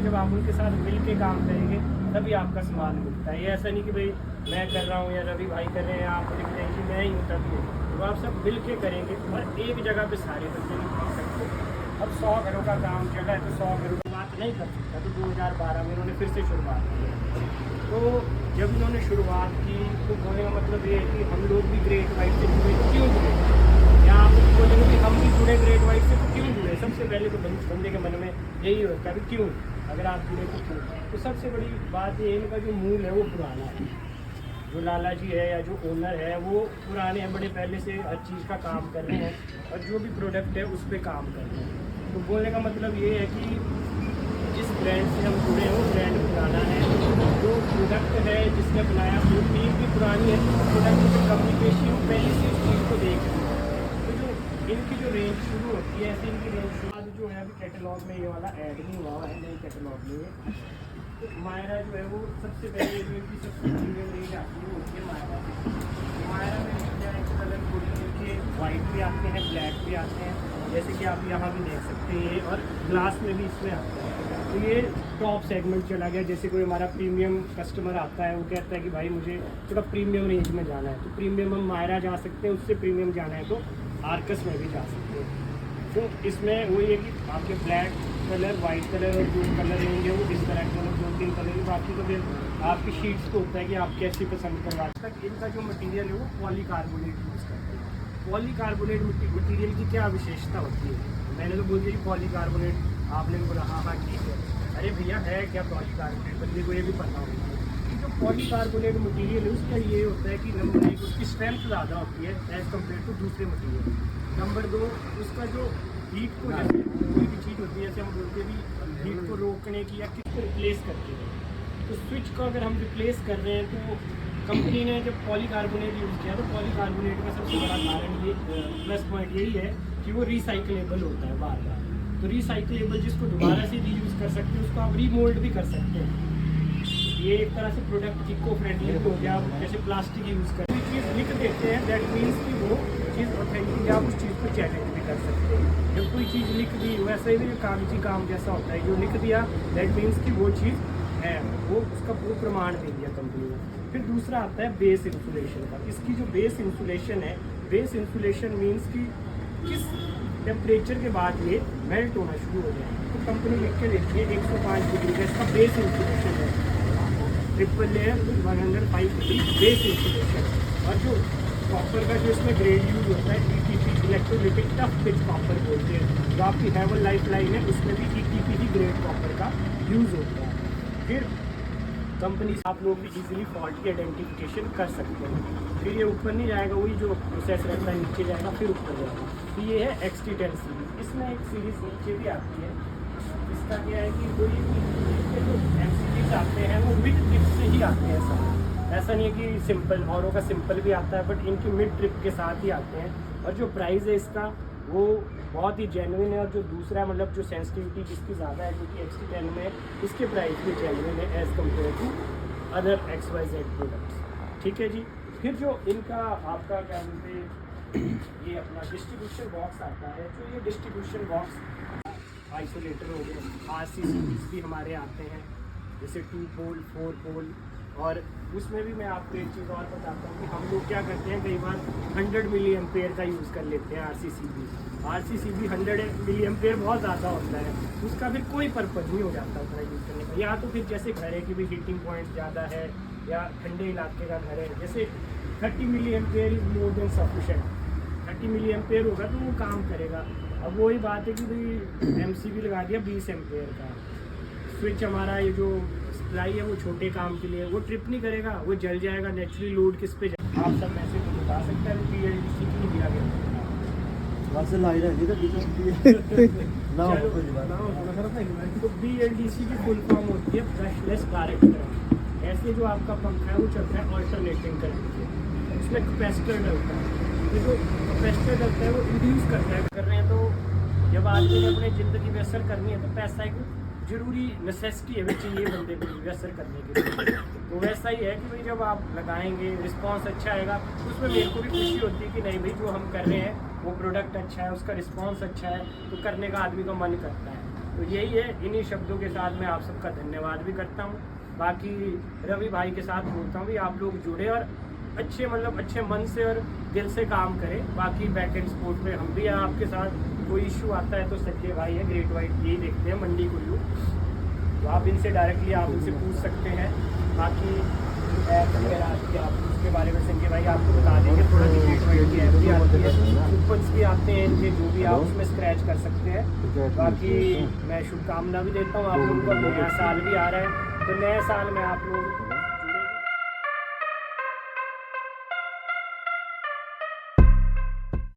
जब आप उनके साथ मिल के काम करेंगे तभी आपका सामान मिलता है। ये ऐसा नहीं कि भाई मैं कर रहा हूँ या रवि भाई कर रहे हैं, आप लिख रहे हैं कि मैं ही हूँ तभी। तो आप सब मिल के करेंगे और एक जगह पे सारे बच्चे नहीं कर सकते। अब 100 घरों का काम चल रहा है तो 100 घरों की बात नहीं कर सकता। तो 2012 में उन्होंने फिर से शुरुआत की। तो जब उन्होंने शुरुआत की तो बोलने का मतलब ये है कि हम लोग भी ग्रेट वाइट से जुड़े, क्यों जुड़े, या आप बोलेंगे कि हम भी जुड़े ग्रेट वाइट से तो क्यों जुड़े। सबसे पहले तो बंदे के मन में यही होता है कि क्यों, अगर आप जुड़े तो क्यों। तो सबसे बड़ी बात ये इनका जो मूल है वो पुराना है। जो लाला जी है या जो ओनर है वो पुराने हैं, बड़े पहले से हर चीज़ का काम कर रहे हैं और जो भी प्रोडक्ट है उस पर काम कर रहे हैं। तो बोलने का मतलब ये है कि जिस ब्रांड से हम जुड़े हैं वो ब्रांड पुराना है, जो प्रोडक्ट है जिसने बनाया वो टीम भी पुरानी है, प्रोडक्ट की कम्युनिकेशन पहले से उस चीज़ को देख रही है। तो जो इनकी जो रेंज शुरू होती है ऐसे इनकी रेंज शुरुआत जो है अभी कैटलॉग में ये वाला ऐड नहीं हुआ है, नई कैटलॉग में। तो मायरा जो है वो सबसे पहले जो इनकी सबसे प्रीमियम रेंज आती है वो होती है मायरा। मायरा में क्या है कलर कोडिंग के वाइट भी आते हैं, ब्लैक भी आते हैं, जैसे कि आप यहाँ भी देख सकते हैं, और ग्लास में भी इसमें आते हैं। तो ये टॉप सेगमेंट चला गया। जैसे कोई हमारा प्रीमियम कस्टमर आता है वो कहता है कि भाई मुझे थोड़ा प्रीमियम रेंज में जाना है, तो प्रीमियम हम मायरा जा सकते हैं, उससे प्रीमियम जाना है तो आर्कस में भी जा सकते हैं। तो इसमें वही है कि आपके ब्लैक कलर, वाइट कलर और जो कलर रहेंगे वो इस तरह के मतलब 2-3 कलर। बाकी तो फिर आपकी शीट्स को होता है कि आप कैसी पसंद करवाते हैं। इनका जो मटेरियल है वो पॉलीकार्बोनेट यूज़ करते हैं। पॉलीकार्बोनेट मटेरियल की क्या विशेषता होती है? मैंने तो बोल दिया कि पॉलीकार्बोनेट, आपने बोला हाँ हाँ ठीक है। अरे भैया है क्या पॉलीकार्बोनेट, बंदे को ये भी पता होगा कि जो पॉलीकार्बोनेट मटेरियल है उसका ये होता है कि नंबर 1 उसकी स्ट्रेंथ ज़्यादा होती है एज़ कम्पेयर टू दूसरे मटेरियल। नंबर 2 उसका जो हीट को, जैसे कोई भी चीज़ होती है जैसे हम बोलते हैं भी हीट को रोकने की या किसको रिप्लेस करते हैं, तो स्विच को अगर हम रिप्लेस कर रहे हैं तो कंपनी ने जब पॉलीकार्बोनेट यूज़ किया तो पॉलीकार्बोनेट का सबसे बड़ा कारण ये प्लस पॉइंट यही है कि वो रिसाइकलेबल होता है बार बार। तो रिसाइकलेबल जिसको दोबारा से रीयूज़ कर सकते हैं उसको आप रीमोल्ड भी कर सकते हैं। ये एक तरह से प्रोडक्ट इको फ्रेंडली हो गया। जैसे प्लास्टिक यूज़ कर कोई चीज़ लिख देते हैं दैट मीन्स कि वो चीज़ ऑथेंटिक है, आप उस चीज़ को चैलेंज भी कर सकते हैं। जब कोई चीज़ लिख दी वैसे ही कागजी काम जैसा होता है, जो लिख दिया दैट मीन्स कि वो चीज़ है, वो उसका वो प्रमाण दे दिया कंपनी ने। फिर दूसरा आता है बेस इंसुलेशन का। इसकी जो बेस इंसुलेशन है, बेस इंसुलेशन मीन्स कि किस टेम्परेचर के बाद ये मेल्ट होना शुरू हो जाए। तो कंपनी लिख के देती है 105 डिग्री का इसका बेस इंसुलेशन है, triple layer 105 degree base insulation. और जो कॉपर का जो इसमें ग्रेड यूज होता है ETP, electrolytic tough pitch copper बोलते हैं। जो आपकी हेवन लाइफ लाइन है उसमें भी ETP ही ग्रेड कॉपर का यूज़ होता है। फिर कंपनी आप लोग भी इजीली फॉल्ट की आइडेंटिफिकेशन कर सकते हैं। फिर ये ऊपर नहीं जाएगा, वही जो प्रोसेस रहता है नीचे जाएगा फिर ऊपर जाएगा। तो ये है XT10 सीरीज। इसमें एक सीरीज नीचे भी आती है। इसका क्या है कि कोई जो MCBs आते हैं वो मिड ट्रिप से ही आते हैं। ऐसा नहीं है कि सिंपल, औरों का सिंपल भी आता है बट इनकी मिड ट्रिप के साथ ही आते हैं। और जो प्राइस है इसका वो बहुत ही जेन्युइन है। और जो दूसरा मतलब जो सेंसिटिविटी जिसकी ज़्यादा है क्योंकि XT10 में इसके प्राइस भी जेन्युइन है as compare to other XYZ products. ठीक है जी। फिर जो इनका आपका क्या बोलते हैं ये अपना डिस्ट्रीब्यूशन बॉक्स आता है। जो ये डिस्ट्रीब्यूशन बॉक्स आइसोलेटर हो गए, RCCBs भी हमारे आते हैं, जैसे 2 पोल 4 पोल। और उसमें भी मैं आपको एक चीज़ और बताता हूँ कि हम लोग क्या करते हैं, कई बार 100 मिली एम्पेयर का यूज़ कर लेते हैं RCCB 100 मिली एम्पेयर बहुत ज़्यादा होता है, उसका फिर कोई पर्पज़ नहीं हो जाता उतना यूज़ करने का। या तो फिर जैसे घर है कि भाई हीटिंग पॉइंट ज़्यादा है या ठंडे इलाके का घर है, जैसे 30 milliampere is more than sufficient. 30 milliampere होगा तो वो काम करेगा। अब वही बात है कि भाई MCB लगा दिया 20 एम्पेयर का, स्विच हमारा ये जो सप्लाई है वो छोटे काम के लिए, वो ट्रिप नहीं करेगा, वो जल जाएगा। नेचुरली लोड किस पे जाए आप सब ऐसे तो बता सकते हैं। PLDC की नहीं दिया गया तो BLDC की फुल फॉर्म होती है ब्रशलेस डायरेक्ट करंट। ऐसे जो आपका पंखा है वो चलता है ऑल्टरनेटिंग करंट से, उसमें कैपेसिटर डलता है। ये जो कैपेसिटर डलता है वो इंड्यूस करता है। कर रहे हैं तो जब आदमी ने अपनी ज़िंदगी में असर करनी है तो पैसा एक ज़रूरी नेसेसिटी है, वो चाहिए बंदे को असर करने के लिए। तो वैसा ही है कि भाई जब आप लगाएंगे रिस्पांस अच्छा आएगा उसमें मेरे को भी खुशी होती है कि नहीं भाई जो हम कर रहे हैं वो प्रोडक्ट अच्छा है, उसका रिस्पांस अच्छा है, तो करने का आदमी का मन करता है। तो यही है, इन्हीं शब्दों के साथ मैं आप सबका धन्यवाद भी करता हूँ। बाकी रवि भाई के साथ बोलता हूँ भी आप लोग जुड़े और अच्छे मतलब अच्छे मन से और दिल से काम करें। बाकी बैकएंड सपोर्ट में हम भी हैं आपके साथ। कोई इशू आता है तो संजय भाई है, ग्रेट वाइट यही देखते हैं, मंडी कुल्लू, तो आप इनसे डायरेक्टली आप इनसे पूछ सकते हैं। बाकी ऐप वगैरह आती है, आप उसके बारे में संजय भाई आपको बता देंगे। थोड़ा सी ग्रेट वाइट की ऐप भी आती है, कूपन्स भी आते हैं इनके, जो भी आप उसमें स्क्रैच कर सकते हैं। बाकी मैं शुभकामना भी देता हूँ आप लोगों को। नया साल भी आ रहा है, तो नए साल में आप लोग